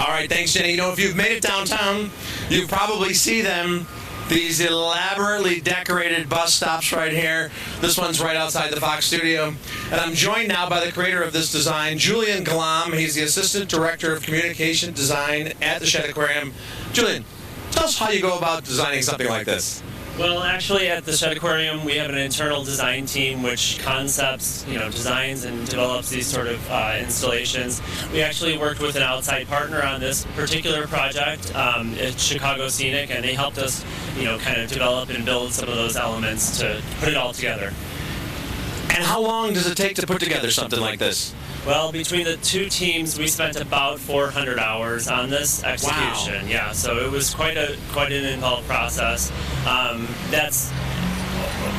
All right, thanks, Jenny. You know, if you've made it downtown, you probably see them. These elaborately decorated bus stops right here. This one's right outside the Fox studio. And I'm joined now by the creator of this design, Julian Glaum. He's the Assistant Director of Communication Design at the Shedd Aquarium. Julian, tell us how you go about designing something like this. Well, actually, at the Shedd Aquarium, we have an internal design team which concepts, designs and develops these sort of installations. We actually worked with an outside partner on this particular project, at Chicago Scenic, and they helped us, kind of develop and build some of those elements to put it all together. And how long does it take to put together something like this? Well, between the two teams, we spent about 400 hours on this execution. Wow. Yeah, so it was quite an involved process. That's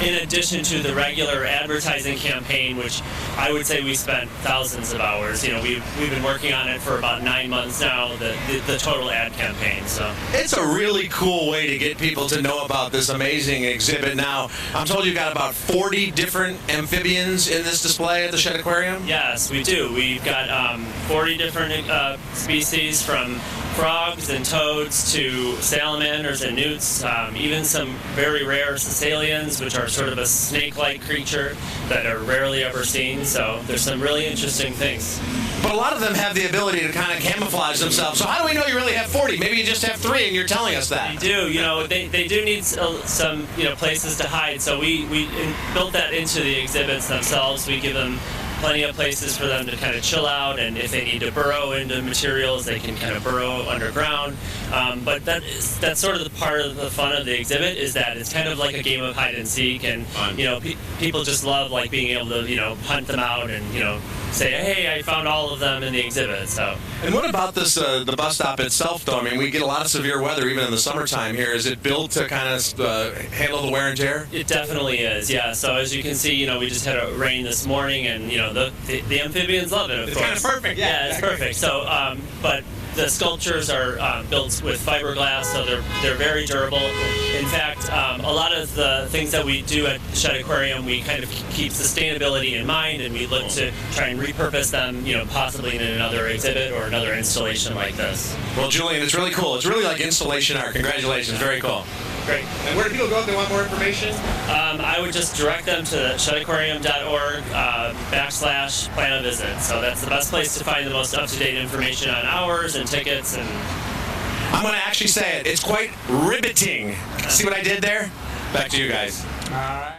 in addition to the regular advertising campaign, which I would say we spent thousands of hours. We've been working on it for about 9 months now, the total ad campaign. So it's a really cool way to get people to know about this amazing exhibit. Now, I'm told you've got about 40 different amphibians in this display at the Shedd Aquarium? Yes, we do. We've got 40 different species, from frogs and toads to salamanders and newts, even some very rare caecilians, which are sort of a snake-like creature that are rarely ever seen. So there's some really interesting things. But a lot of them have the ability to kind of camouflage themselves. So how do we know you really have 40? Maybe you just have 3 and you're telling us that. They do. They do need some places to hide. So we built that into the exhibits themselves. We give them plenty of places for them to kind of chill out, and if they need to burrow into materials, they can kind of burrow underground. But that's sort of the part of the fun of the exhibit, is that it's kind of like a game of hide and seek, and people just love being able to hunt them out and say, hey, I found all of them in the exhibit. So. And what about this the bus stop itself, though? I mean, we get a lot of severe weather even in the summertime here. Is it built to kind of handle the wear and tear? It definitely is, yeah. So as you can see, we just had a rain this morning, and the amphibians love it. Of it's course. Kind of perfect. Yeah, it's perfect. So, but the sculptures are built with fiberglass, so they're very durable. In fact, a lot of the things that we do at Shedd Aquarium, we kind of keep sustainability in mind, and we look to try and repurpose them, possibly in another exhibit or another installation like this. Well, Julian, it's really cool. It's really like installation art. Congratulations. Very cool. Great. And where do people go if they want more information? I would just direct them to sheddaquarium.org /plan a visit. So that's the best place to find the most up-to-date information on hours and tickets. And I'm going to actually say it. It's quite riveting. See what I did there? Back to you guys. All right.